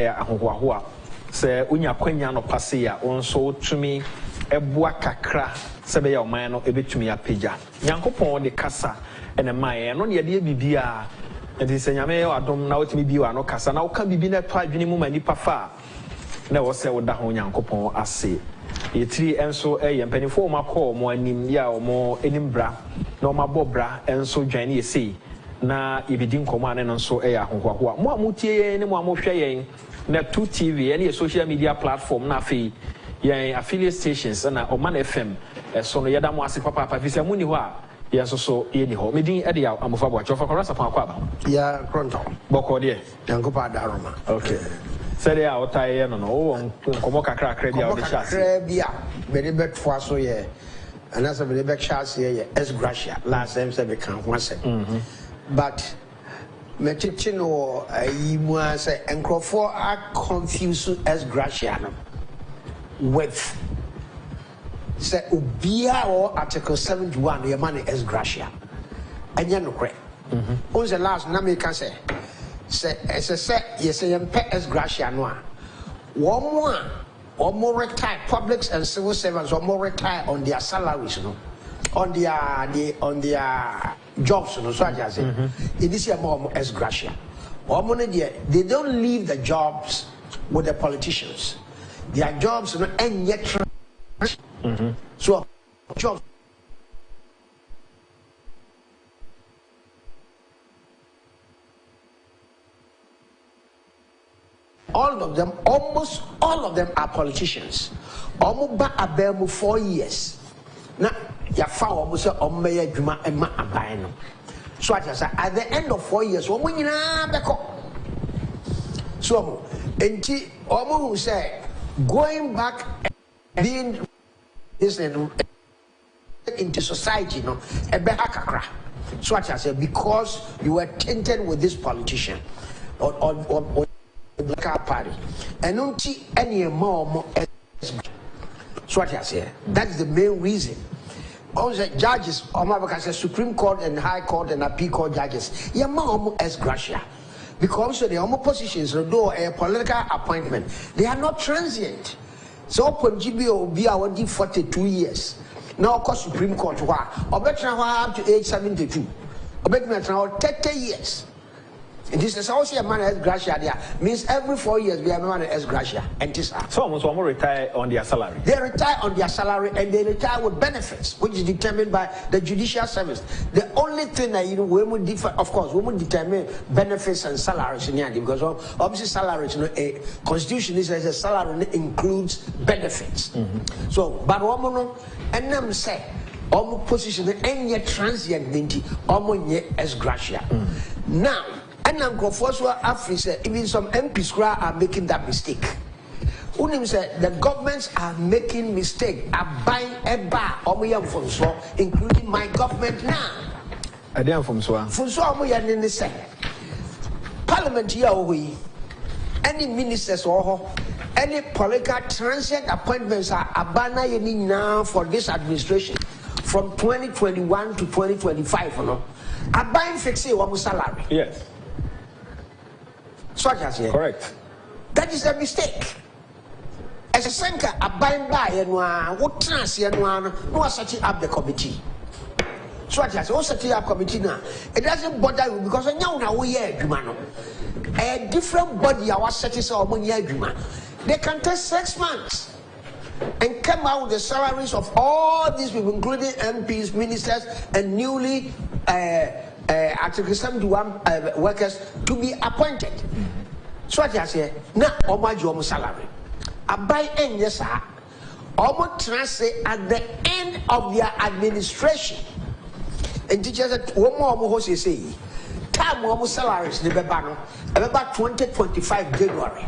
ya ahohoahoa se unya kwanya no pase ya onso tumi ebua kakra sebe ya oman no ebetumi apagya nyankopon de kasa ene maye no ne de bibia enti se nyame adom na wotumi biwa no kasa na woka bibi na to adwene mu mani pafa na wo se wo da ho nyankopon ase yetiri enso yempanifo ma call mo anim ya mo enimbra na o ma bobra enso dwane yesi na ibidi nkomo ane no nso ahohoahoa mo amutie yen ne mo amohwe yen na 2TV any social media platform na afi yen affiliate stations na Omanfm so no yeda mo ase papa visa muni ho a yen so yeni ho medin e de amofa bo achofa kwara Sarpong akwaba ya kronto boko de yankopa daroma okay sede a otaye no wo nkomo kakra bia o de chance bia be de betfo aso ye anasa be de bet chance ye Ex-gratia last time say be kan ho ase but Metchino you say Encrofor are confused Ex-gratia with say Ubia or Article 71 your money Ex-gratia and you know correct. Who's the last name can say yes Ex-gratia no one more retired publics and civil servants or more retired on their salaries on their jobs no so I say in this year more Ex-gratia they don't leave the jobs with the politicians. Their jobs no end yet so jobs almost all of them are politicians. Omuba abemu 4 years. Now ya fa almost ommeya dwuma ema aban no. So at the end of 4 years, omo nyina beko. So enti omo who say going back and being into society no ebe akakra. So at because you were tainted with this politician or the party and don't any more. So what I say, that is the main reason. All the judges, Supreme Court and High Court and Appeal Court judges, yeah, mom Ex-gratia. Because the almost positions, though a political appointment, they are not transient. So when GBO be our 42 years. Now, of course, Supreme Court, or better up to age 72, or better 30 years. And this is also a man Ex-gratia there. Means every 4 years we have a man Ex-gratia. And this so almost one more retire on their salary. They retire on their salary and they retire with benefits, which is determined by the judicial service. The only thing that we would differ, of course, we would determine benefits and salaries in the end, because obviously salaries, a constitution is a salary includes benefits. So, but woman and them say almost position and yet transient almost Ex-gratia. Now. And Uncle Foswa Africa, even some MPs are making that mistake. Unim said the governments are making mistake, are buying a bar from so, including my government now. I didn't from so. For so in the say Parliament here we any ministers or any political transient appointments are abandoning now for this administration from 2021 to 2025. No, are buying fixing one salary. Yes. Correct. That is a mistake. As a senka, a bind by and what trans and one no setting up the committee. So I just setting up committee now. It doesn't bother you because I know we are a different body. Our setting so they can take 6 months and come out with the salaries of all these people, including MPs, ministers, and newly Article 71 workers to be appointed. So what I say, now Omajo salary. I buy end yes, sir. Almost translate at the end of their administration. And teachers that one more say, time almost salaries the bebano about 2025 January.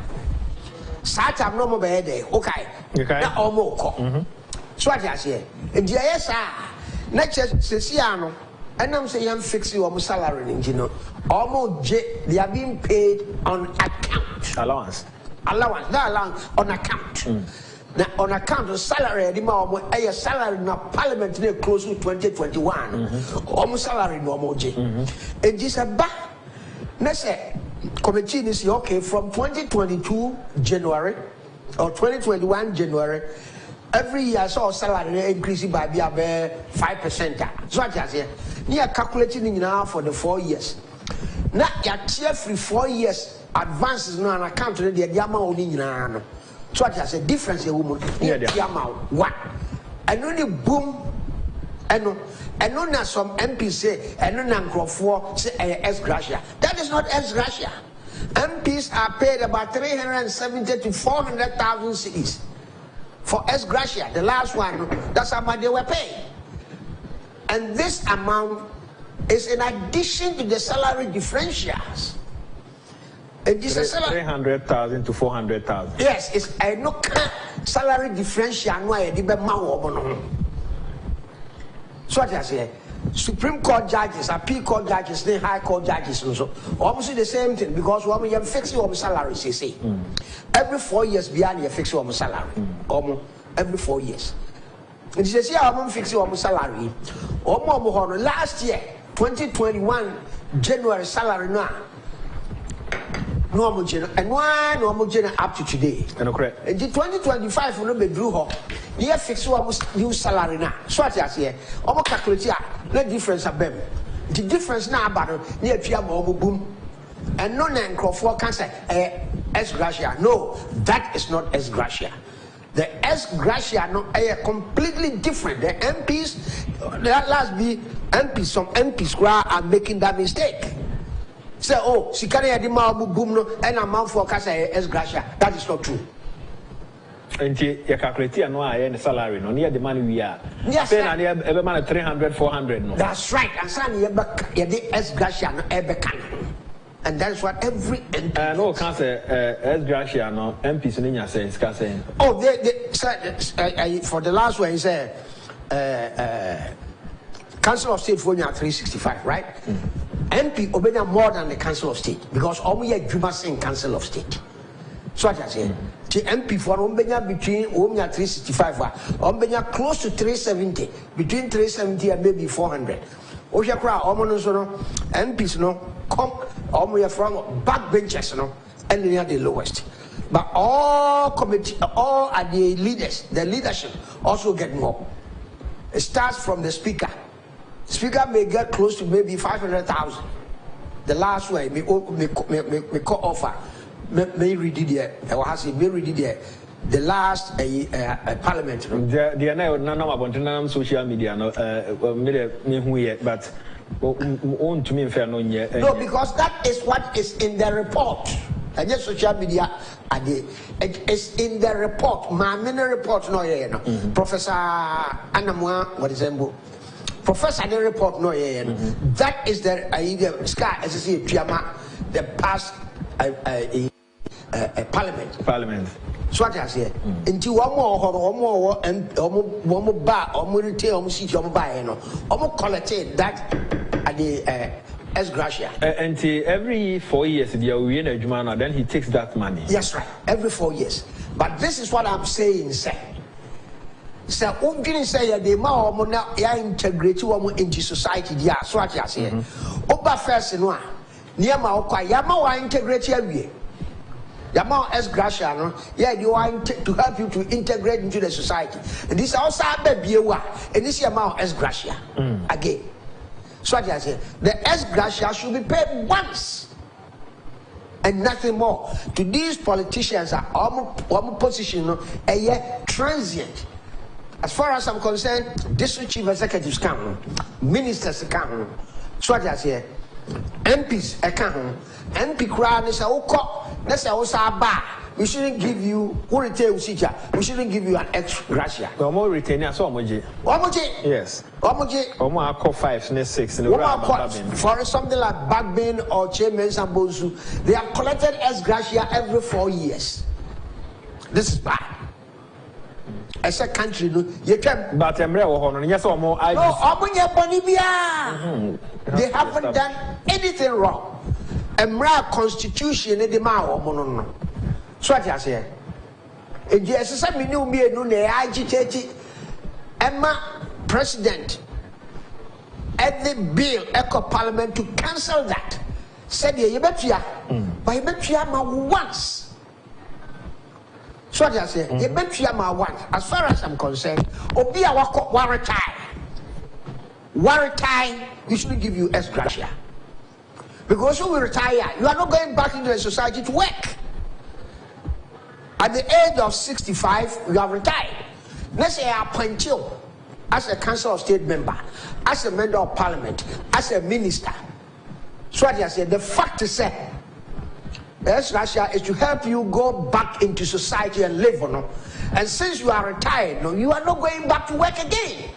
Start I'm no more day. Okay. Now almost. So what I say, and yes, sir. Next year, and I'm saying I'm fixing your salary, you know. Almost they are being paid on account. Allowance. That allowance on account. Now on account of salary, a salary in Parliament close to 2021. Almost salary no more. And this a back. Let's say committee is okay from 2022 January or 2021 January. Every year, so salary increasing by 5%. So I just say, near calculating now for the 4 years. Now, your tier free 4 years advances no an account to the amount in now. So I just say, difference a woman, the amount. What? And only boom, and no, some MPs say, and no, for say, Ex-gratia. That is not Ex-gratia. MPs are paid about 370 to 400,000 cedis. For Ex-gratia, the last one, that's how much they were paid. And this amount is in addition to the salary differentials. It is a salary 300,000 to 400,000. Yes, it's a no salary differential. So what I say, Supreme Court judges, Appeal Court judges, then High Court judges also. Obviously the same thing because when you fix your salary, you see. Every 4 years beyond you fix your salary. Every 4 years. And you see how I'm fixing your salary. Last year, 2021 January salary now. Normal general and one normal general up to today. And the 2025 will not be drew her. You fix almost new salary now. So what I say, almost calculate the difference of them. The difference now about near Piamo boom. And no name for cancer Ex-gratia. No, that is not Ex-gratia. The Ex-gratia no completely different. The MPs, that last be MPs, some MPs are making that mistake. Say, oh, she can't have the boom and amount for casa Ex-gratia. That is not true. And you calculate no I salary no near the money we are. Yes, every man 300, 400 no. That's right. And son you the Ex-gratia no and that's what every MP no cancer Ex-gratia no MPs in your sense saying. Oh, they said for the last one he said Council of State for 365, right? MP obey more than the Council of State because only a Juma in Council of State. So what I say, the MP for Ombenya between 365, Ombenya close to 370, between 370 and maybe 400. Oshakra, Omonosono, MPs no come, Omoya from backbenchers no, and they are the lowest. But all committee, all are the leaders, the leadership also get more. It starts from the speaker. Speaker may get close to maybe 500,000. The last way, me call offer, may read it there. The last parliament. The none about social media, no, but own to me fair no yet. No, because that is what is in the report. And just social media, it is in the report. My mini report, no, Professor Anamwa, what is it? Professor, the report no that is the sky as I see the past parliament. So what I say until one more and one more bar or more retail seat no collect that at the Ex-gratia. And every 4 years we in a Jumana, then he takes that money. Yes, right. Every 4 years. But this is what I'm saying, sir. So didn't say the more ya integrate into society. Yeah, so what I say. Oba first no near ma okwa yama wa integrate ya yama Ex-gratia no yeah you want to help you to integrate into the society. And this also baby and this yama Ex-gratia again. So what I say, the Ex-gratia should be paid once and nothing more. To these politicians are almost position a transient. As far as I'm concerned, district chief executives come, ministers come. So what I say, MPs come, MP crowd is a let's say also we shouldn't give you we shouldn't give you an Ex-gratia. No more retaining so much. Yes. Omo 5 next 6 for something like Backbane or Chairman Sambosu, they have collected Ex-gratia every 4 years. This is bad. As a country, you can. But I'm real. Yes, or more. They haven't done anything wrong. Emra constitution in the Mao. So what I say. If you say me no me no ne agitated, Emma president at the bill echo parliament to cancel that. Said you better But he bet you once. So what I say, he bet you once. As far as I'm concerned, Obi Awako Waretai, we shouldn't give you ex-gratia. Because when we retire, you are not going back into the society to work. At the age of 65, you are retired. Let's say I appoint you as a Council of State member, as a member of Parliament, as a minister. So what I say, the fact is that ex-gratia is to help you go back into society and live, no? And since you are retired, no, you are not going back to work again.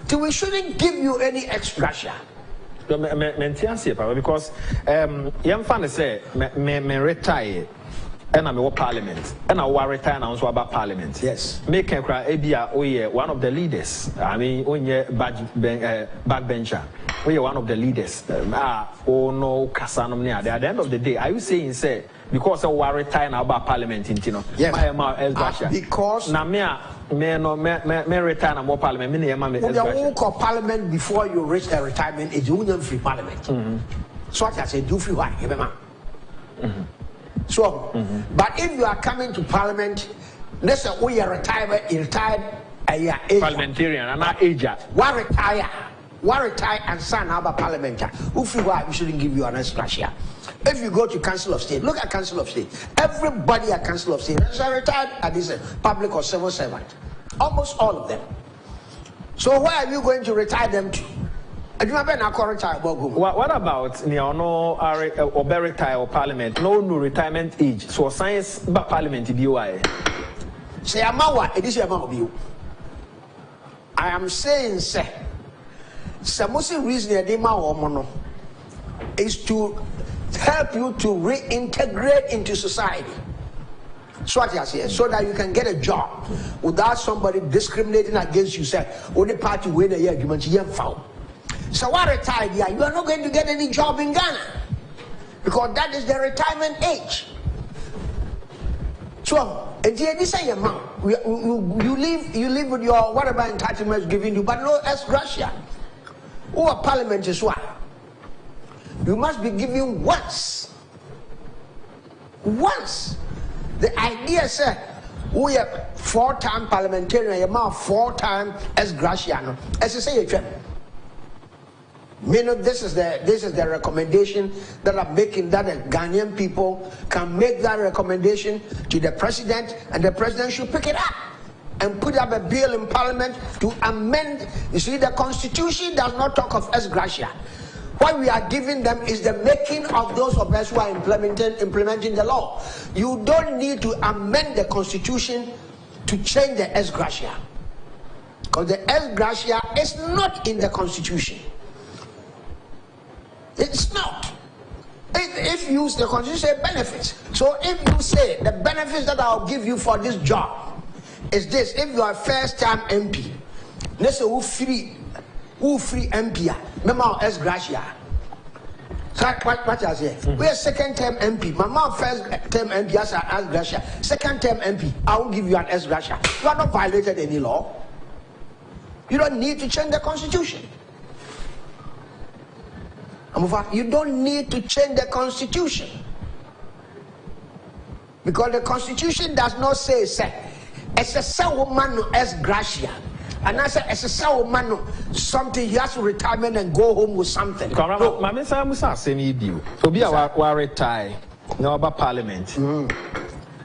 So we shouldn't give you any ex-gratia. Because young fan say me retire and I'm in Parliament and I will retire and also about Parliament. Yes. Make Ebia one of the leaders. I mean, when you backbencher, we are one of the leaders. Oh no, Casanum. At the end of the day, are you saying say because I will retire and about Parliament in Tino? Yes. Because now me retire and more Parliament. You call Parliament before you reach the retirement age. You don't free Parliament. So what I say, do free one, So, but if you are coming to Parliament, let's say we are retired, parliamentarian, and not age. One retire and sign about Parliament. Who feel why we shouldn't give you an ex-gratia? If you go to Council of State, look at Council of State. Everybody at Council of State is retired and is a public or civil servant. Almost all of them. So where are you going to retire them to? What about no retire or Parliament? No new retirement age. So science but Parliament BOI. Say Amawa, it is amount of you. I am saying, sir, some reason is to help you to reintegrate into society. So what I say, so that you can get a job without somebody discriminating against you. Say, only party win a year, you foul. So what retired? Yeah, you are not going to get any job in Ghana because that is the retirement age. So, this is your mom. You live with your whatever entitlements given you, but no ex-gratia. Who a Parliament is what? You must be given once. Once. The idea said we are 4-time parliamentarian, you are 4-time ex-gratia. As you say, this is the recommendation that I'm making, that the Ghanaian people can make that recommendation to the president, and the president should pick it up and put up a bill in Parliament to amend. You see, the Constitution does not talk of ex-gratia. What we are giving them is the making of those of us who are implementing the law. You don't need to amend the Constitution to change the ex-gratia, because the ex-gratia is not in the Constitution. It's not. If you use the Constitution, benefits. So if you say the benefits that I'll give you for this job is this: if you are first-time MP, let's say who free MP, remember ex-gratia. So what I say? We are second-term MP. My mom first-term MP has an ex-gratia. Second-term MP, I will give you an ex-gratia. You are not violated any law. You don't need to change the Constitution. You don't need to change the Constitution, because the Constitution does not say it's a woman ex-gratia, and I say it's a woman something he has to retirement and go home with something. Mama say Musa say me bio. Obi a retire na oba Parliament.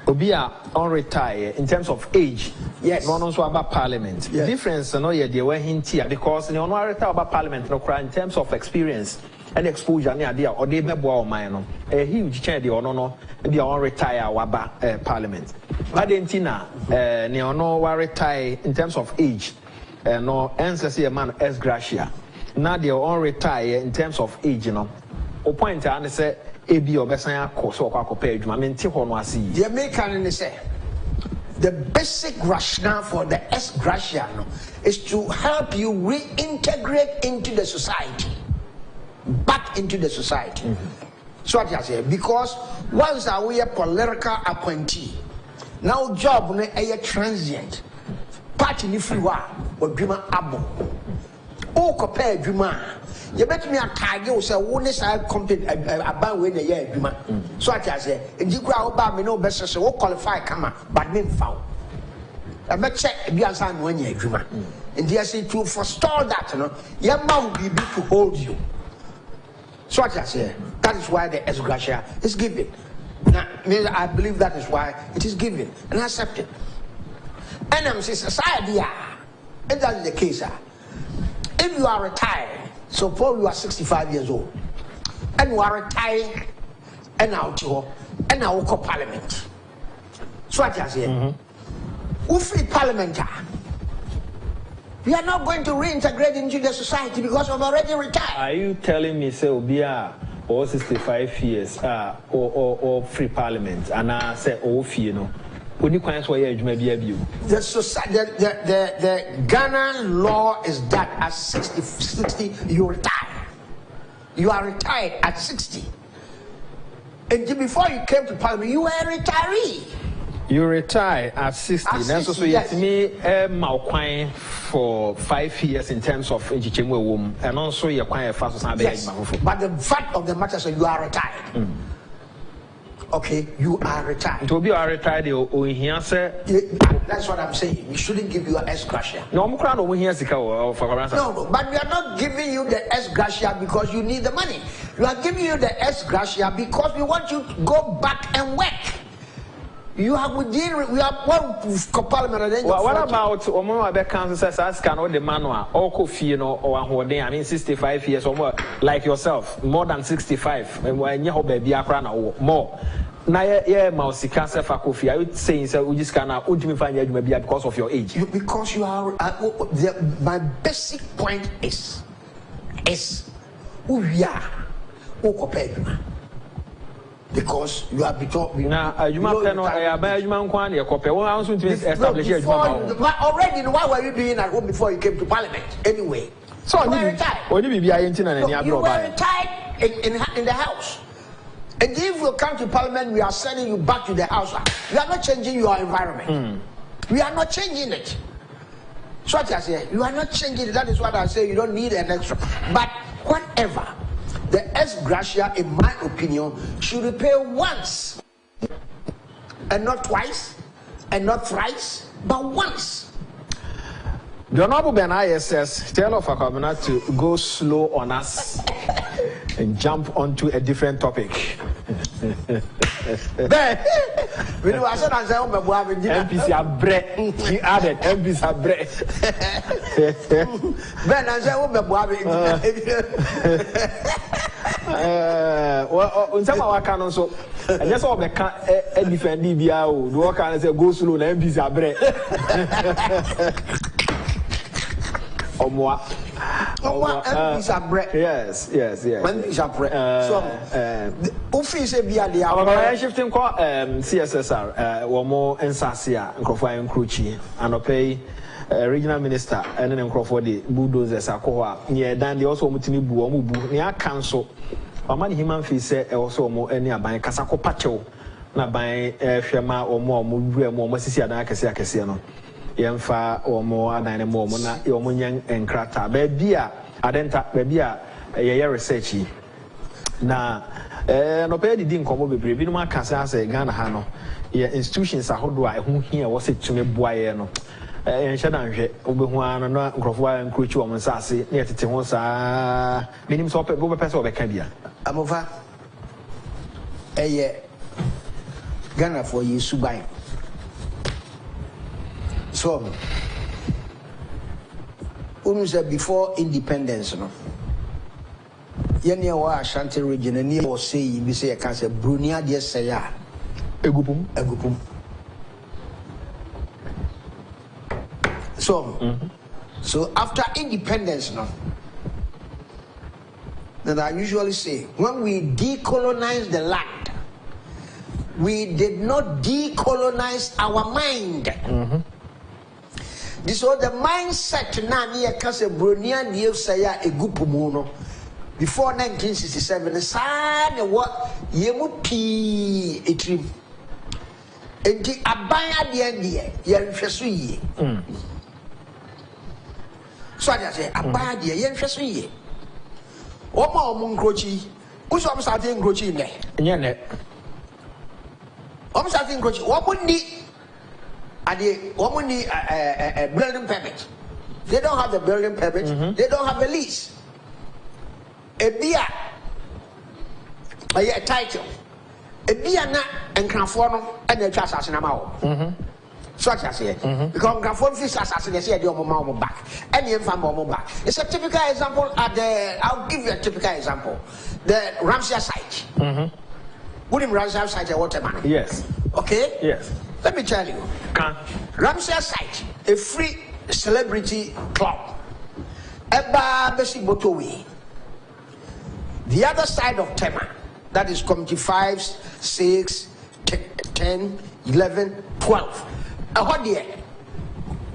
Obi a on retire in terms of age. Yes. No also about Parliament. Yes. Difference no ye dey we hintia because no retire about Parliament no cry in terms of experience and exposure ne ade or dey beboa o man no a huge change dey no be on retire waba Parliament. But entina ne ono wa retire in terms of age no ancestry man ex-gratia. Now they on retire in terms of age no. O point and say ebi obesan akọ so akọ pay adwuma me nti ho no ase yi. The American say the basic rationale for the ex-gratia is to help you reintegrate into the society, back into the society. So what I say, because once we a political appointee, now job a transient party ni free wa or dreamer abo. who compare Juma. You bet me a tag you say, one is I compete about when a year Juma. So I say, and you grow about me no best, so qualify, come on, but me found. I bet check Biansan 1 year Juma. And they say to forestall that, you know, your mouth will be to hold you. So I say, that is why the Ex-gratia is given. Now, I believe that is why it is given and accepted. And I'm saying society, and that is the case. If you are retired, suppose you are 65 years old, and you are retired, and out of parliament. So what I say, who free parliament? We are not going to reintegrate into the society because we've already retired. Are you telling me, say, Obia, or 65 years, or free parliament, and I say, oh, you know? The Ghana law is that at 60 you retire. You are retired at 60. And before you came to parliament, you were a retiree. You retire at 60. That's also yes. Me for 5 years in terms of Enchichemwe and also you're quite fast. Yes. But the fact of the matter is you are retired. Okay, you are retired. To be retired, that's what I'm saying. We shouldn't give you an Ex-gratia. No, but we are not giving you the Ex-gratia because you need the money. We are giving you the Ex-gratia because we want you to go back and work. You have within we are one parliament. What about Omanfm council says ask all the manual or coffee, you know, or I mean 65 years or more, like yourself, more than 65. When you have baby more. Now, yeah, Mausika Sefa Kofi, I would say, so we just cannot ultimately find you maybe because of your age. Because you are, my basic point is who we are, who compare. Because you have become now, you might know a man quantity a copy. Well, I was to establish already. Why were you being at home before you came to parliament? Anyway, so you were retired. You were retired in the house. And if you come to parliament, we are sending you back to the house. We are not changing your environment. We are not changing it. So what I say, you are not changing it. That is what I say. You don't need an extra. But whatever. The Ex-gratia, in my opinion, should repay once, and not twice, and not thrice, but once. The Honorable Ben ISS tell of Kwabena to go slow on us and jump onto a different topic. MPC are bread. He added MPC are bread. Ben, I said, well, on some of our canon, so I just all the defend DBO. The worker and say go slow, and MPC are bread. MPC are bread. Yes. MPC are bread. So, office be at the hour. Shifting CSSR, one more in Sasia, and Crawford and Cruchy, and pay. Regional minister and then Crawford bulldozers are near Dan the also mutini buomubu near council. Among human fees also more any by Casako Pacho, not by Shema or more Mossia than Cassiano. Yamfa or more than more Mona, Yomunian and Crata. Babia, Adenta, Babia, a year researchy. Now, no pay didn't come over Brevino Casa, Ghana Hano. Your institutions are who here was it to me Buayano. And Shadan, Obi-Wan, and Crawford and Cruchy on Sassy, near to Timosa, minimum soap, over Peso of Candia. I'm over a year Ghana for you, Subai. So, said before independence, no. Yenya wa Ashanti region, and near say, you say, I can say, Brunia, dear say, a gupum. So after independence now, that I usually say, when we decolonize the land, we did not decolonize our mind. This was the mindset now near Casa Brunia near Saya a Gupumuno. Before 1967, the sign what Yemu P a trim. And the Abaya the India, Yan Fesui. So I say, I buy the yen first year. Oma Munkrochi, who's almost starting Grochi in there. Yeah, Almost starting Grochi. What would need a building permit? They don't have the building permit, they don't have the lease. A beer, a title, a beer na and Crafono and the Chas Assassinamao. So I say, because Grafon fish assassin, they say, the back, and the infant back. It's a typical example at the, I'll give you a typical example. The Ramsey site. Wouldn't Ramsey site a waterman? Yes. Okay? Yes. Let me tell you. Ramsey site, a free celebrity club. Eba Besi Botowi. The other side of Tema, that is committee 5, 6, 10, 11, 12.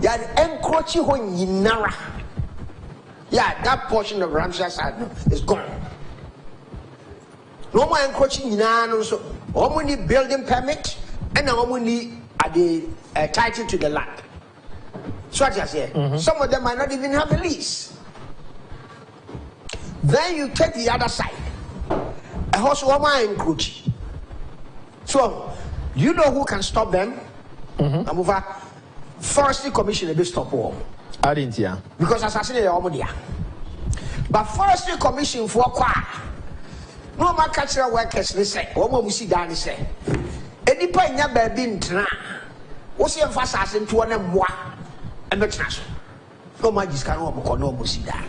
Yeah, encroaching when Yinara. Yeah, that portion of Ramsey side is gone. No more encroaching Yinano, so only building permit and only the title to the land. So I just say, some of them might not even have a lease. Then you take the other side. A horse woman encroaching. So, you know who can stop them? Amuva Forestry Commission be stop war. I didn't hear. Because assassinate Omodia. But Forestry Commission for qua. No more cultural workers they say. Omo musi dani say. Any point ya baby ntra. What's your assassin to one moi and the no magis can no musi da.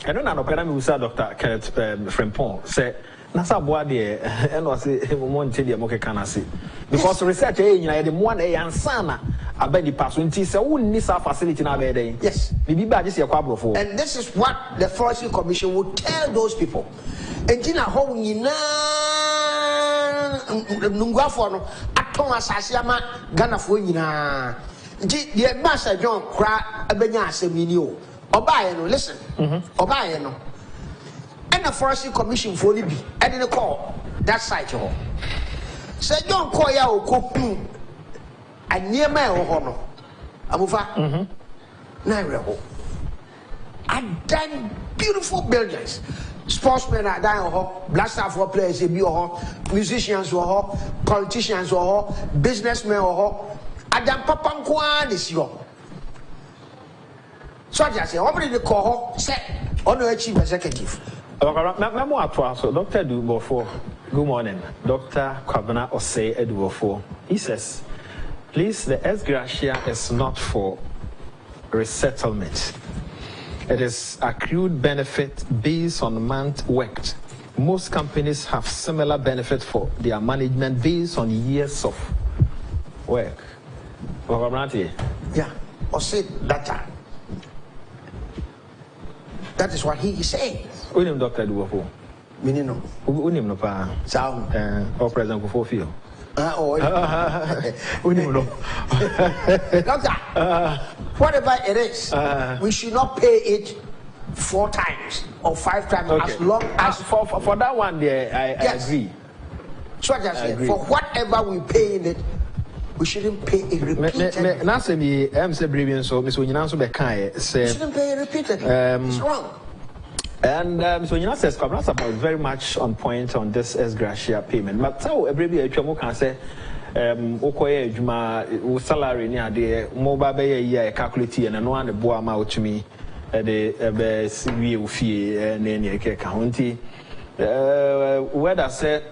I don't know pena me usa Dr. Kenneth Frempong say nasa boa de and was mo ntedi mo keka na se because research e nyina de mo na e ansana abedi paso nti se wonni sa facility na be den yes bibi ba je se kwa brofo. And this is what the Forestry Commission would tell those people entina ho nyina nungwafo no aton asase ama Ghana fo nyina nti the master John kra abenya asemini o obaye no listen obaye no and the Forestry Commission for Libby, and in the call that site. Say, don't call ya or cook and near my honor. Amufa Nairo. I've done beautiful buildings. Sportsmen are dying, blaster for players, musicians, politicians, businessmen, I've done Papam this year. So I just say, opening the call, say, honor chief executive. Dr. Dubofo, good morning. Dr. Kwabena Osei Edubofo. He says, please, the Ex-gratia is not for resettlement. It is accrued benefit based on month worked. Most companies have similar benefit for their management based on years of work. Yeah, Osei data. That is what he is saying. Unim Dr. Dubofo. Minino. Unim no pa. Sound. Or President Kufofio. Unim no. Doctor, whatever it is, we should not pay it 4 times or 5 times as long as for that one there I agree. So I just say for whatever we pay in it, we shouldn't pay it repeatedly. Now say me say briefing so Miss Onyina so be kan say shouldn't pay it repeatedly. It's wrong. And so Onyina says Kwabena about very much on point on this Ex-gratia payment. But so every day atwa can say okoye adwuma salary ni ade mo ba be ye calculate and no an bo ama otumi de be wie ofie na ni ke ka honti whether say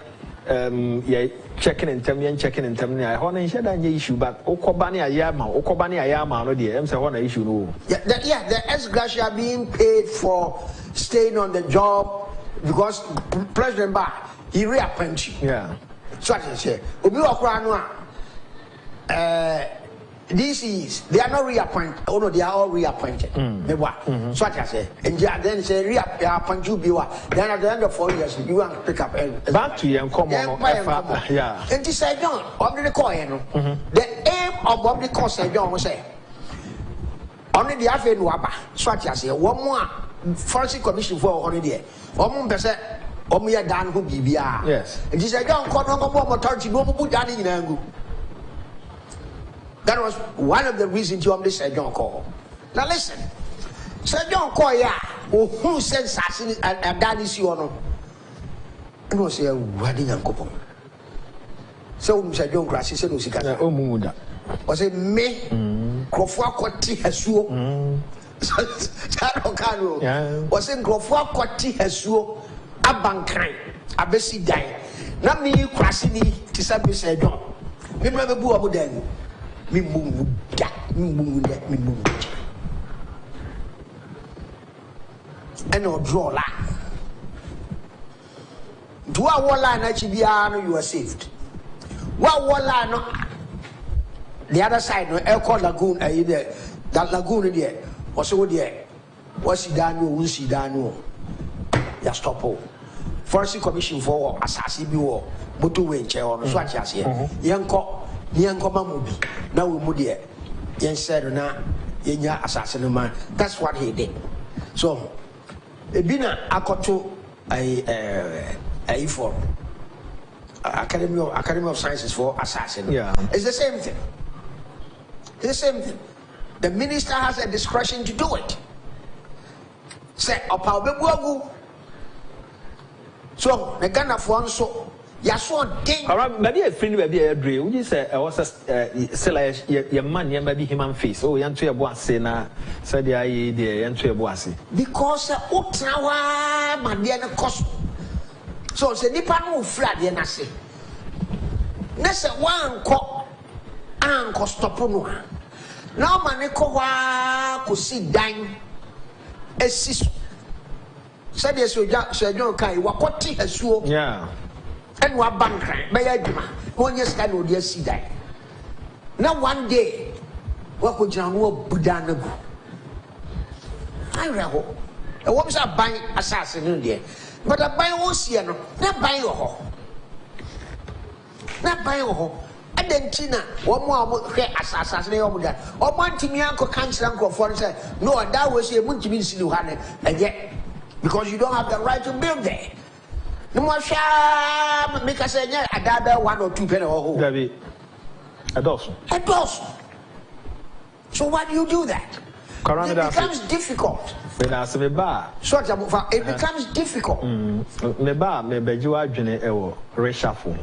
yeah checking in term I want to share that issue but okobani ayama no dey say one issue no. Yeah, the Ex-gratia being paid for staying on the job because President Ba he reappointed you. Yeah. So I say obi okra no DCs they are not reappointed. Oh no, they are all reappointed. So I say and then say reappoint you then at the end of 4 years you want to pick up back to you come on. Yeah. And this say John on the call the aim of the course John was say only the affair no aba. So I say one more Forestry Commission for already there. Person ya dan ho bibia. Yes. And this say John come no authority no put down in angu. That was one of the reasons you said John call. Now listen, So John Koya, who sends us a daddy see or no. And was a wedding and couple. So Mr. John Grassy said, was it me? Crofua Quati has you. Was in Crofua Quati has you. A bankai, a bessy die. Not me, Crassini, to Sabi said, John. Me never boo about them. Me move that, me move that, me move. And no draw line. Do a wall line that you are saved. What wall line? The other side, no Elko Lagoon, that lagoon there. Was so there. Was he done? Who she done? Ya stop all. Forestry Commission for assassin war. But to win chair on Swatchas here. Yanko Mamubi. Now we move here. Yan said, na Yenya assassin man. That's what he did. So, Bina Akoto a for Academy of Sciences for assassin. Yeah. It's the same thing. It's the same thing. The minister has a discretion to do it. Say, Opabebuagu. So, the Ghana for so. Yaso ding. Maybe a friend maybe a drill. You say I was your man, maybe human face. Oh, yanto your boss na said the idea yanto your boss. Because Otawa Mandiana cost. So say nipa no flat ye na say. Na say wan ko anko stop no. Na mane ko wa ko si dan esi. Said yes so John kai wakoti asuo. Yeah. And what bank by Edma, 1 year stand with your sea die. Now one day, what could you know Budanabu? I revel. A woman's a buying assassin in there, but a buy Oceano, not buy your home. Not buy your home. And then Tina, one more assassin over that. Or one to me, Uncle Cancer Uncle for say, no, and that was a Muntimin Siluhane, and yet because you don't have the right to build there. No more sham, make us say, yeah, 1 or 2 penny or David, a dozen. A dozen. So why do you do that? It becomes difficult. It becomes difficult. Maybe you are doing a reshuffle.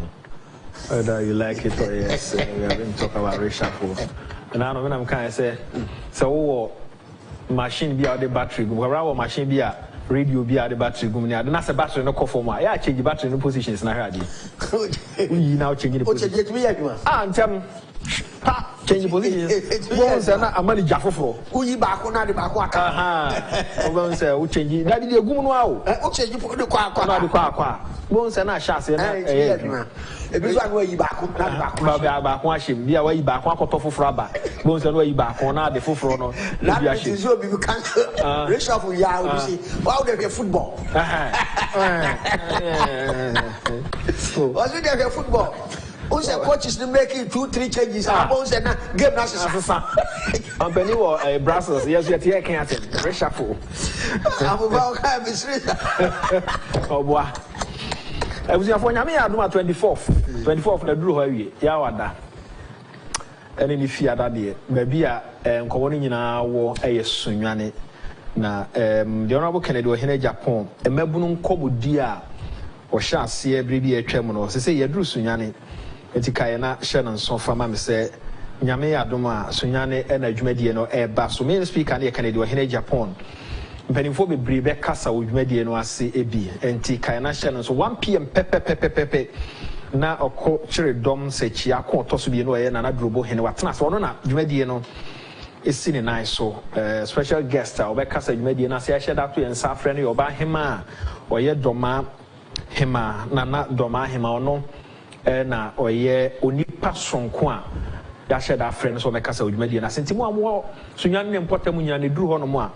Whether you like it or yes, we have been talking about reshuffle. And I know when I'm kind of say, so machine be out the battery, our machine be out. Radio be at the battery gumnia. The NASA battery no conform. I change the battery no positions na ready. We now change the position. Ah, change the position. One say na amani jafofro. Uyi ba ko na de ba ko aka. Aha. One say u change. That be gum no awo. U change the kwa. Na de kwa. One say na sha say na ebi so anwo yi ba ko na de ba ko. Ba ko ahim. Bia wa yi ba ko akoto foforo aba. One say no yi ba ko na de foforo no. Na bi ahim. So bi can reshuffle ya we see. Wow, they have football. Was it there football? Who's the coaches making 2-3 changes? Game national. I'm penny or Brussels. Yes, we are here. Can't reshuffle. I'm about oh boy. I was for Yami. I do my 24th. The Drew Hawaii. Yawada. And in the fear that day, maybe commoning in our war a sunyane. Na the Honorable Kennedy was in Japan. A mebunum kobu dia or shall see a baby a tremono. Say, you drew Sunyani. Etikayana Shannon so far, me say, Yame Adoma, Sunyane, and a Jumediano air bass. So, main speaker near Kennedy was in Japan. Penny for me, Brebe Casa with Mediano, I see a B, and Tikayana Shannon. So 1 p.m. Pepe. Na cherry dom say Chiako, Tosubiano, and I drew both in Watnas or not, Jumediano. It's seen nice so special guest Obeka media na say share that to and sa friend oba hima oye doma hima na doma hima ono na oye onipa sonko a ya share that friend so Obeka say media na sentimo amwo sunya ne mpota mu nya ne duru ho no mo a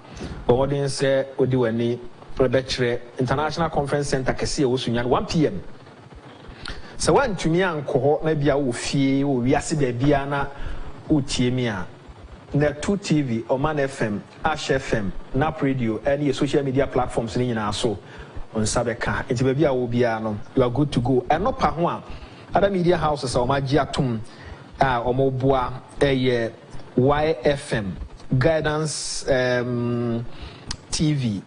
bo den say odi wani rebechere International Conference Center kese e wo sunya 1 p.m. so wan tumi anko ho na bia wo fie wo wiase ba bia na utie mi a na 2 TV, Omanfm, Ash FM, Nap Radio, any social media platforms in so on Sabeka. It's baby no, you are good to go. And no pahwa. Other media houses are Majiatum, Omobua, YFM, Guidance, TV,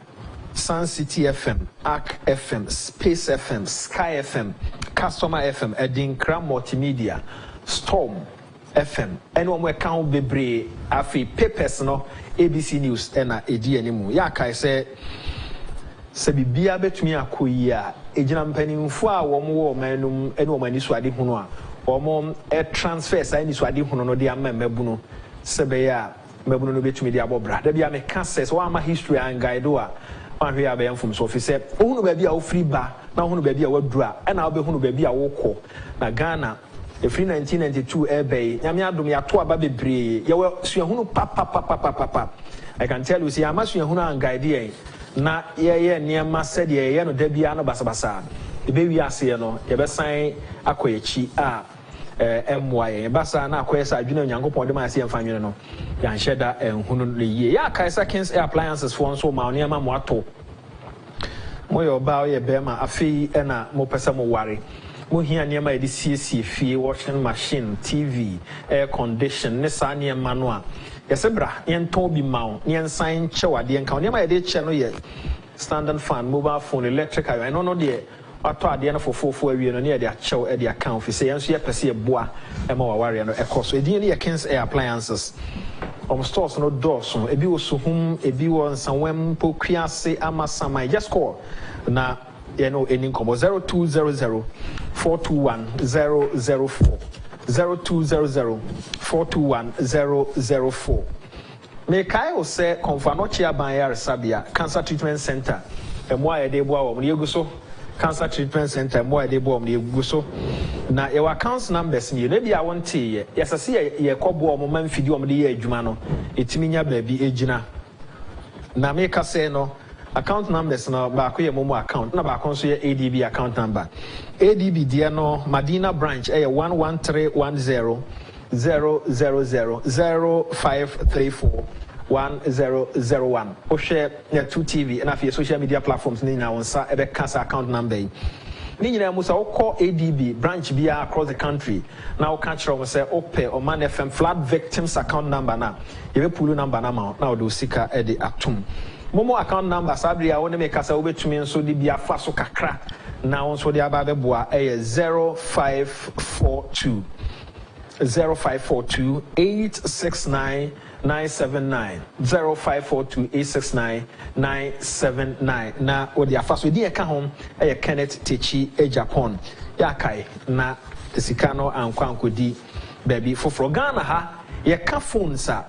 Sun City FM, Arc FM, Space FM, Sky FM, Customer FM, Edinkra Multimedia, Storm FM, and one more count bebre afi papers no ABC News and edi animu. Ya kai say bibia betumi akoyi a ejina mpanimfo a wo mo manum ene wo mani so ade hunu a wo transfer sai ni so ade hunu no de amma mabu no sebe ya mabu no betumi de abobra da bia me ka says wa ama history and guide a hwe ya be mfum so office ohunu ba bia wo free ba na ohunu ba bia waduru a na wo be hunu ba bia wo kɔ na Ghana free 1992 ebe nyame adom ya to aba bebre ye suahunu papa I can tell you see ama suahunu and guide na ye niema said ye no da bia no basabasa ebe wi ase no ye be san akoyechi a MY basa na akoyesa adwene Nyankopɔn de ma ase emfa nwene no ya nheda ehunu no ye ya kaisa Kings Air Appliances for so ma niema mo ato mo yo ba ye be ma afi na mo pesa mo ware mo hia niema e de siesie fie washing machine TV air condition ne sa niema no a yesebra yenton bi mawo yensan chewade yenka niema e de che no ye standard fan mobile phone electric I no de ato ade na fofofo awie no ne ye de achew e de account fi say yenso ye pese ye boa e ma waware no ekoso edin ne ye Kings Air Appliances stores no doors ebi wo suhum ebi wo nsanwem pokwiase amasama just call na you know any combo 0200 421 004 0200 421 004 me kai o se konfanochi aban yare sabia cancer treatment center emo aye de boa wo yeguso cancer treatment center emo aye de boa wo yeguso na your account numbers ni na bia wonte ye yesase ye kobo wo manfidi wo de ye adwuma no etimi nya baabi ejina na me ka se no account numbers na ba ko ye momo account na ba ko so ye ADB account number ADB dia no Madina branch 11310 000 0534 1001 o share na 2TV na fi social media platforms ni na wonsa ebe kasa account number ni nyina musa wo call ADB branch bia across the country na wo catch ro say ope Omanfm flood victims account number na ye be pull number na ma na wo do sika e de atum momo account number sabria woni me kasa wo betumi nso de bia fa so kakra na won so de aba be boa 0542 869 979 0542 869 979 na odi afaso di e ka hom e Kenneth Techi e Japan ya kai na sika no ankwankodi baby foforo Ghana ha ye ka phone sa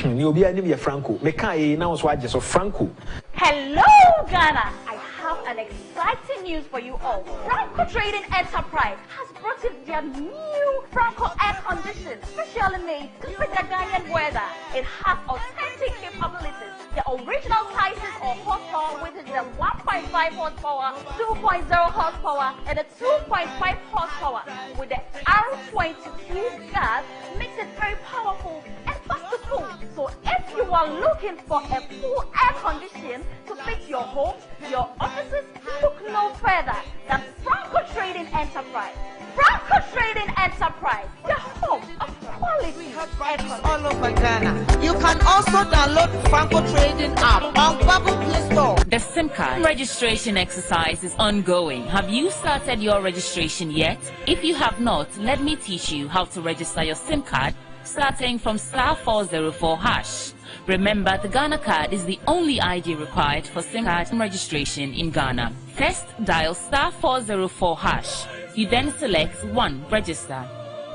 ni obi anim ye Franco me kai na so age so Franco. Hello Ghana, I have an exciting news for you all. Franco Trading Enterprise has brought in their new Franco air condition, specially made to fit the Ghanaian weather. It has authentic capabilities. The original prices of horsepower, which is the 1.5 horsepower, 2.0 horsepower, and the 2.5 horsepower with the R22 gas makes it very powerful and fast to cool. So if you are looking for a full air condition to fit your home, your offices, look no further than Franco Trading Enterprise. Franco Trading Enterprise, the home of quality air conditioning. All over Ghana. You can also download Franco Trading app on Google Play Store. The SIM card registration exercise is ongoing. Have you started your registration yet? If you have not, let me teach you how to register your SIM card starting from *404#. Remember, the Ghana card is the only ID required for SIM card registration in Ghana. First, dial *404#. You then select 1, register.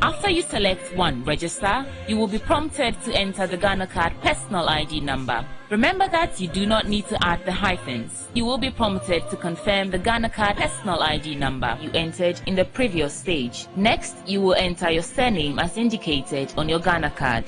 After you select 1, register, you will be prompted to enter the Ghana card personal ID number. Remember that you do not need to add the hyphens. You will be prompted to confirm the Ghana card personal ID number you entered in the previous stage. Next, you will enter your surname as indicated on your Ghana card.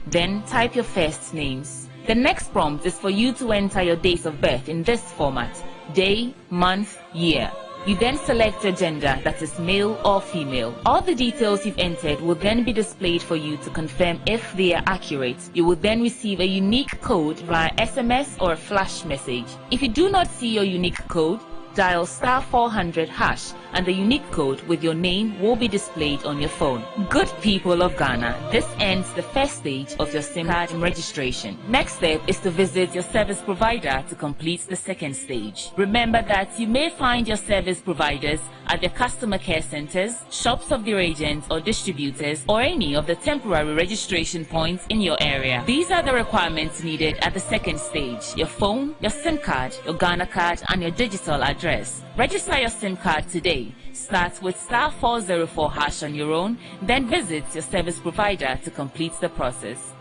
Then type your first names. The next prompt is for you to enter your dates of birth in this format: day, month, year. You then select your gender, that is male or female. All the details you've entered will then be displayed for you to confirm if they are accurate. You will then receive a unique code via SMS or a flash message. If you do not see your unique code, dial *400# and the unique code with your name will be displayed on your phone. Good people of Ghana, this ends the first stage of your SIM card registration. Next step is to visit your service provider to complete the second stage. Remember that you may find your service providers at the customer care centers, shops of their agents or distributors, or any of the temporary registration points in your area. These are the requirements needed at the second stage: your phone, your SIM card, your Ghana card, and your digital address. Register your SIM card today. Start with *404# on your own, then visit your service provider to complete the process.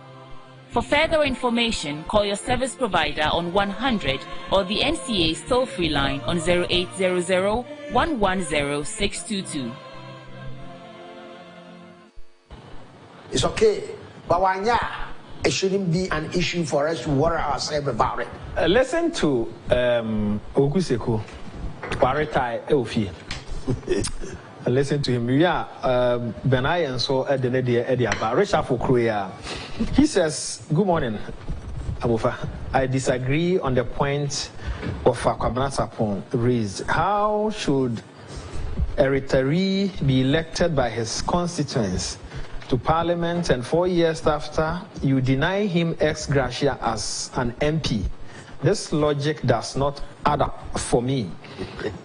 For further information, call your service provider on 100 or the NCA's toll-free line on 0800 110 622. It's okay, but it shouldn't be an issue for us to worry ourselves about it. Listen to Okuseko Waritai Elfi. Listen to him. Yeah, Benai and so at the Edia Richard Fukruya. He says, "Good morning, Abufa. I disagree on the point of Kwabena Sarpong raised. How should a retiree be elected by his constituents to Parliament, and 4 years after you deny him ex-gratia as an MP? This logic does not add up for me.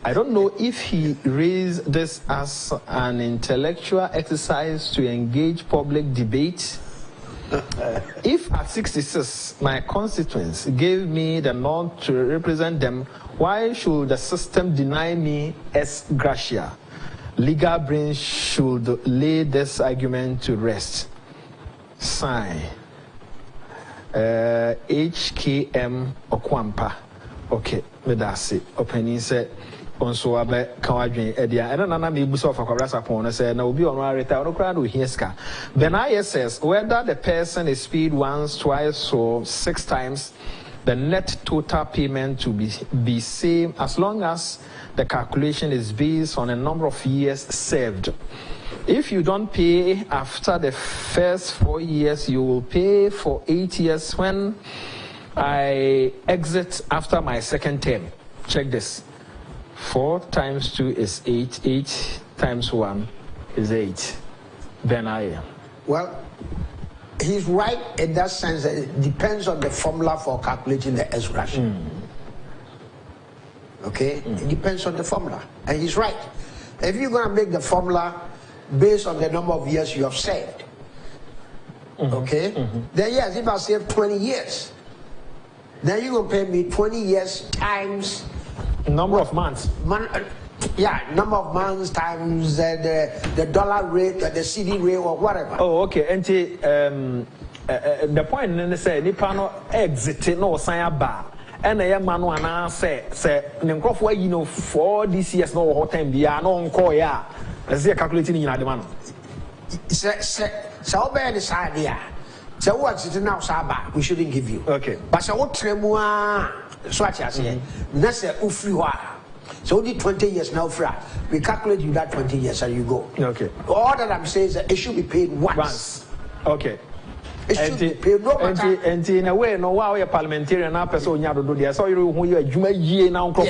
I don't know if he raised this as an intellectual exercise to engage public debate. If at 66 my constituents gave me the nod to represent them, why should the system deny me ex-gratia? Legal brains should lay this argument to rest." Sign. HKM Okwampa. Okay, that's it. Opening said, "Also, about Kawadrin Edia." I don't know, maybe so for Kwabena Sarpong. I said, "No, be on our retire. No crowd with Hieska." Benai says, whether the person is paid once, twice, or 6 times, the net total payment to be same as long as the calculation is based on a number of years served. If you don't pay after the first 4 years, you will pay for 8 years when I exit after my second term. Check this. 4 times 2 is 8. 8 times 1 is 8. Then Well, he's right in that sense that it depends on the formula for calculating the ex-gratia. Okay? It depends on the formula. And he's right. If you're going to make the formula based on the number of years you have saved, okay? Then yes, if I save 20 years, then you're going to pay me 20 years times number of months. Number of months times the dollar rate, the CD rate, or whatever. Oh, okay. And the point is say nipa no exit no sign bar. And a man one say Ninkrof, you know, for this years no whole time be no call ya. Let's see calculating in the man. So bad is idea. So what's it now, Saba? We shouldn't give you. Okay. But so what tremua swatch as here? That's a ufriwa. So only 20 years now, fra. We calculate you that 20 years and you go. Okay. All that I'm saying is that it should be paid once. Okay. It should be paid no matter. And in a way, no wow, a parliamentarian person you do there. So you year now do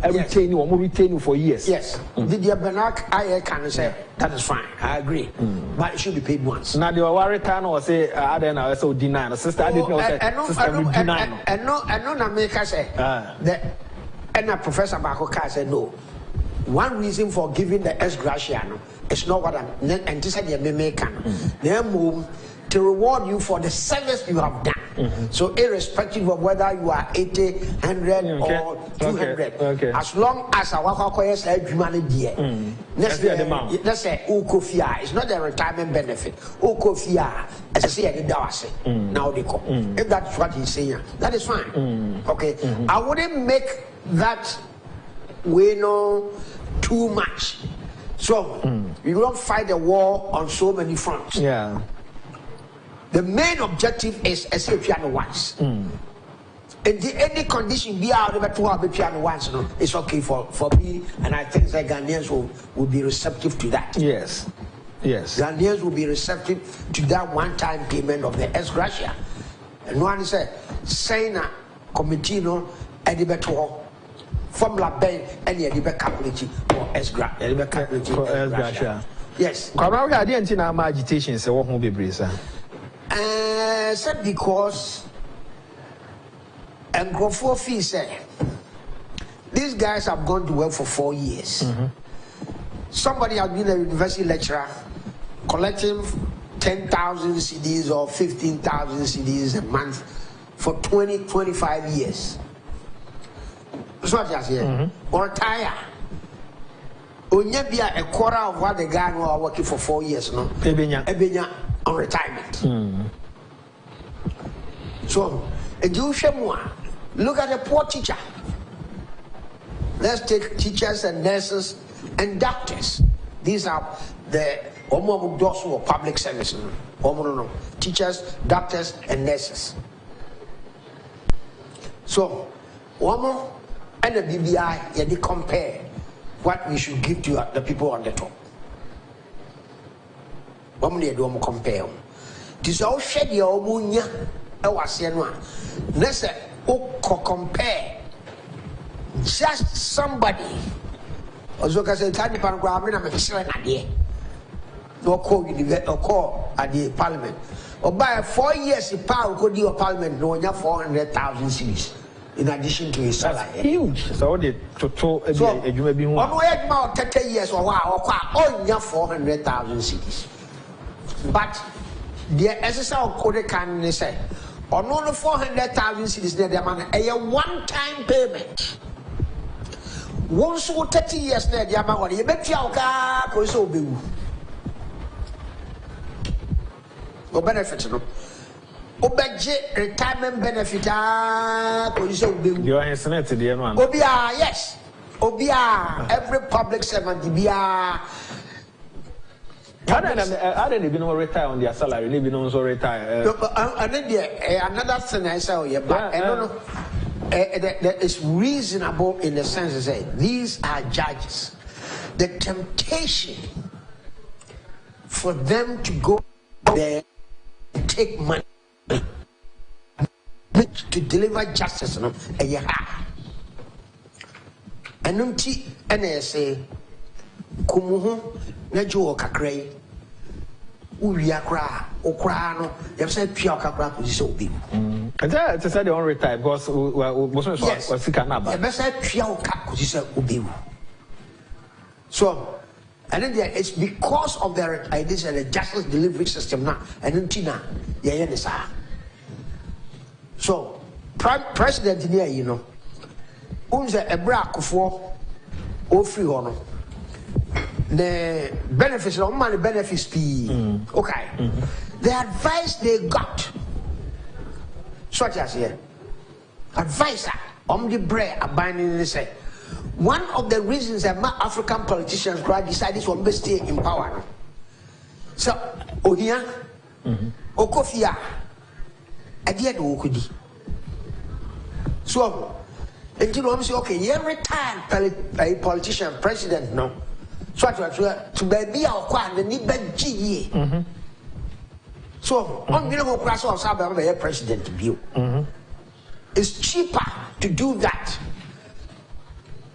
retain you or retain you for years. Yes. The Benak I can say that is fine. I agree. But it should be paid once. Now the worry time or say I don't know, so deny. Sister, I didn't know that. And no, America say that. And a Professor Bakoka said no. One reason for giving the ex-gratia is not what I'm anticipating. To reward you for the service you have done. So irrespective of whether you are 80, 100 or 200, as long as our workers are humanity, let's say Ukofia, it's not a retirement benefit. Ukofia, as I say, now they come. If that's what he's saying, that is fine. Okay, I wouldn't make that way too much. So we don't fight a war on so many fronts. Yeah. The main objective is a piano once. In any condition, be out of the piano once. It's okay for me, and I think that Ghanaians will be receptive to that. Yes. Yes. Ghanaians will be receptive to that one-time payment of the ex-gratia. And one is saying a committee, formula ben and you calculate or Ex-gratia. Yes. Kwabena, I didn't know my agitation say what won't be brisa. Said because and go for fee said these guys have gone to work for 4 years. Somebody has been a university lecturer collecting 10,000 CDs or 15,000 CDs a month for 25 years. That's what I say. Or retire. Onyebia a quarter of what the guy who are working for 4 years, no? Ebenya on retirement. So, look at the poor teacher. Let's take teachers and nurses and doctors. These are the those who are public service. Teachers, doctors, and nurses. So, woman and the BBI, they compare what we should give to the people on the top. Woman, they don't compare. This all shed your munya. I was saying, let's say, compare just somebody. Also, because I can't even grab an idea. No call at the parliament. Or by 4 years, the power could do a parliament, no, 400,000 cities in addition to his salary. That's huge. So, you may be one way about 30 years or wow, only 400,000 cities. But the SSL code can say, on only 400,000 cities, they demand a one-time payment. Once or 30 years, they demand you bet your car goes so big. No benefit, no. Obedient retirement benefit, you are incinerated, the one. Obia, yes. Obia, every public servant, Obia. I didn't even retire on their salary, maybe no one retire. Another thing I say, but I don't know. That is reasonable in the sense to say these are judges. The temptation for them to go there and take money to deliver justice, and I say, Kumuhu, Najo Kakray, Uya Okrano, you said Pia Kakra position be. I said they don't retire because was sick and you said Pia position ubi. So, and then it's because of their ideas and the justice delivery system now, and then Tina, so, President here, you know, owns a brack for all free honor. The benefits, no money benefits, okay. The advice they got, such as here, advisor, the bread, are binding the say. One of the reasons that African politicians decided to stay in power. So, Ohia, Okofia, Adia Okudi. So, and you know, I'm saying, okay, you're retired politician, president, no. So, to be our quan, the Nibet G. So, on the level class of Sabah, president view. It's cheaper to do that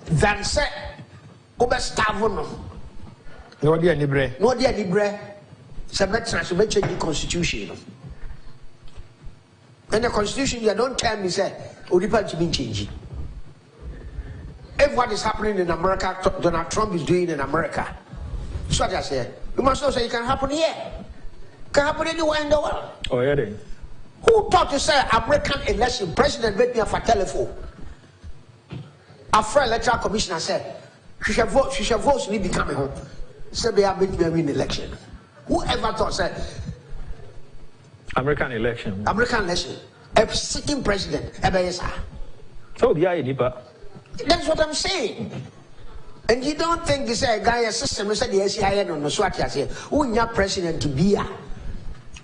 than say, Obestavon. No, dear Libre. No, dear Libre. Submit to change the constitution. And the constitution, you don't tell me, say, Odipa to be changing. If what is happening in America, Donald Trump is doing in America, so I say, you must also say it can happen here. It can happen anywhere in the world. Oh, yeah, then. Who thought to say American election, president made me for telephone? After electoral commissioner said, she shall vote, we be coming home. Said they are making me win election. Whoever thought said American election. A sitting president, so yeah, that's what I'm saying. And you don't think this guy a system said the SCIN on the SWAT say, who your president to be a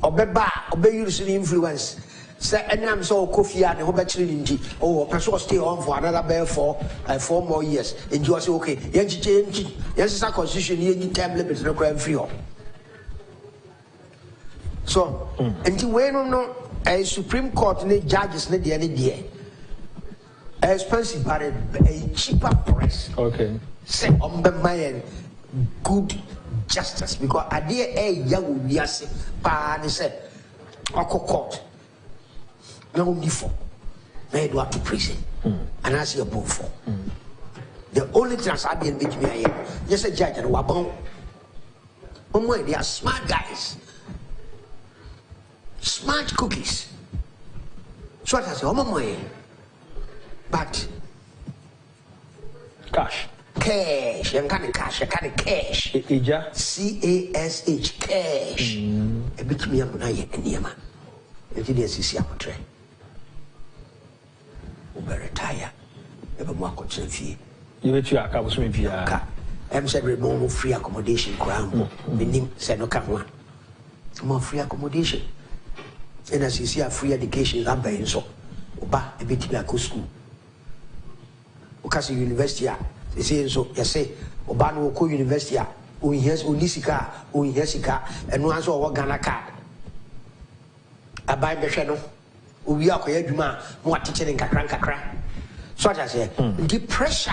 obey using influence. Say, and I'm so Kofi and Hobachini, oh, person stay on for another bear for 4 more years. And you say, okay, yes, a constitution, you time limit, no crime free. So, and you no a Supreme Court, judges, need the expensive but a cheaper price. Okay. Say on the my good justice because I dear a young yasi pa they said court no need for they do to prison and I see a book for the only thing I be in which me I just a judge and wabon. Oh, they are smart guys, smart cookies. So I say, oh my, but Cash. Cash, you can't cash, you can't cash. Ija. CASH, cash. A bit me up and I and Yama. Until there's a sea up train. Over retire. Never more concern fee. You bet you are cabos maybe. I'm said remove free accommodation. Crown. Meaning, said no come one. More free accommodation. And as you see, a free education, I'm buying so. Oba, a bit like school. Because university, they say so, you say, Oba no ko university, unisika, and no answer what Ghana card. I buy the channel, we are quite juma, more teaching in kakran. So I say, the pressure.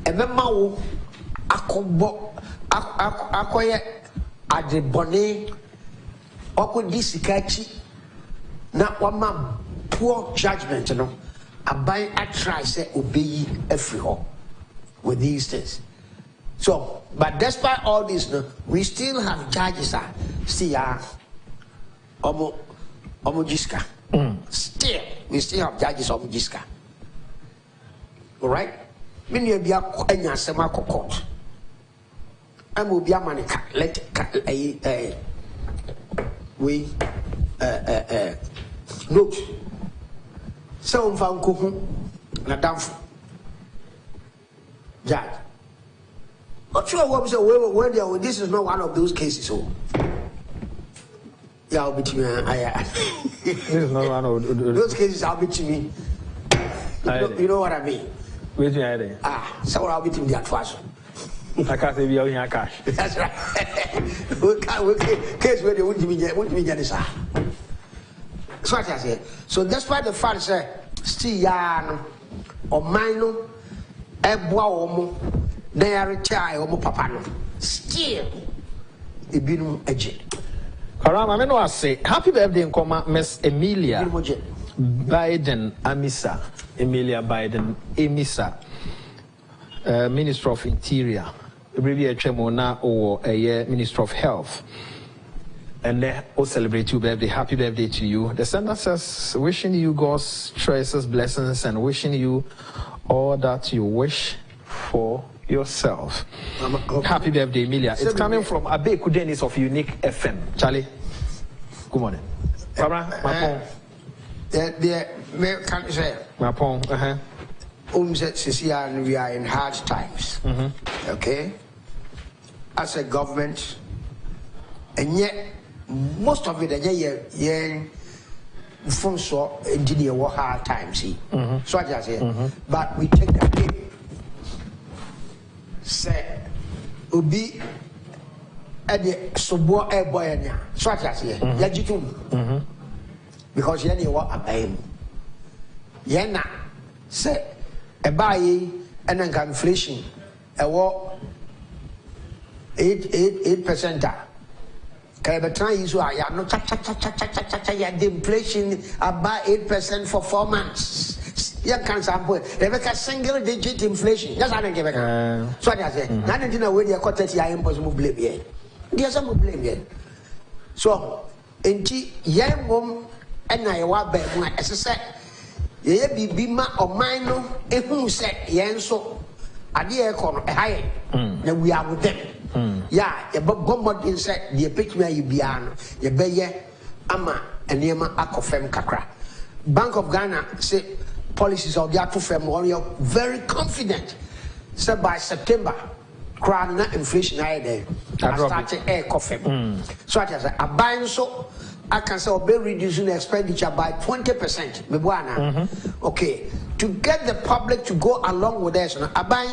And then Mao, akoye adebone, oko disikachi, na wama poor judgment, you know. I buy a try say obey every home with these things. So, but despite all this, no, we still have judges still omo jiska. Still, we still have judges omo jiska. All right? Many be a enya sema court. I'm will be a manica. Let we look. So found cooking na damn judge. Not sure what where they are. This is not one of those cases. Oh, yeah, I'll be to me. This is not one of those cases. I'll be to me. You know what I mean? Where's your idea? So I'll be to me that fast. I can't say we are in cash. That's right. Case where they wouldn't be this. So I say. So despite the fact that still yan or mine ebwa omo na ya retire omo papa no still e binu eje. Karama me no say happy birthday nkoma Miss Emilia Biden Amisa. Emilia Biden Amisa, Minister of Interior. Maybe a chemona or a year Minister of Health. And then we'll celebrate your birthday. Happy birthday to you. The sender says, wishing you God's choices, blessings, and wishing you all that you wish for yourself. Happy birthday, Emilia. It's coming from Abe Kudenis of Unique FM. Charlie, good morning. Barbara, my Can't say. My phone. We are in hard times. Okay? As a government, and yet most of it, from so engineer what hard times. So I just say, but we take the game. Say, Ubi at the Sobo air boy, so I just say, Yajitum. Because you know what I pay. Yena say a buy and then inflation a war 8%. Can I try you? I am not the inflation about 8% for 4 months. You can't sample. They make a single digit inflation. That's how they give it. So I say, I don't know where they are caught at. I am possible blame yet. There's some blame yet. So, in T, young mom. And I want to be as I said, ye be ma or mine, and who said, Yanso, a dear corner, a high, then we are with them. Yeah, a bomb inside the picture you be on, ye beye, ama, and Yama Akofem Kakra. Bank of Ghana say policies of the Akofem are very confident. So by September, crown inflation I day, I started air coffee. So I say, a buying so. I can say be reducing expenditure by 20%. Okay, to get the public to go along with us, I buy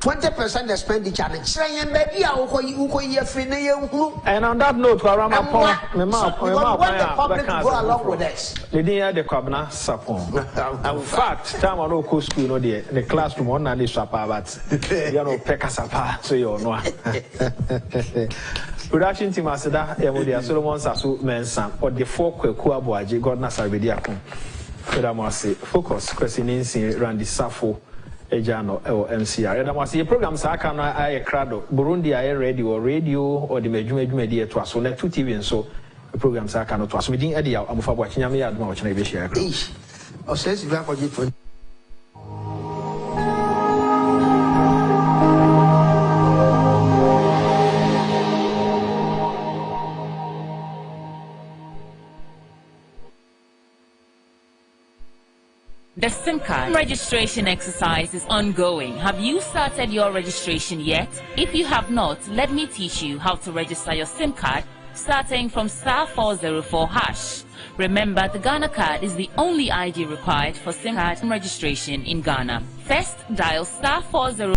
20% expenditure. And on that note, we want the public to go along with us. The day the Kwabena Sarpong. In fact, time on local school, no, the classroom on the shapa, but you know, Pekasapa, so you know. Production team has said that Solomon Sasu Mensan or the four Kuabuaji, God Nasarbidiakon. Focus, questioning Randy Safo. Ejano or MCR. And I was a program Sakana I crowd Burundi I radio or the media to us on 2 TV and so the program Sakano to us. We didn't idea I'm for watching me at much maybe share. Or says you have for you. The SIM card registration exercise is ongoing. Have you started your registration yet? If you have not, let me teach you how to register your SIM card starting from *404#. Remember, the Ghana card is the only ID required for SIM card registration in Ghana. First, dial *404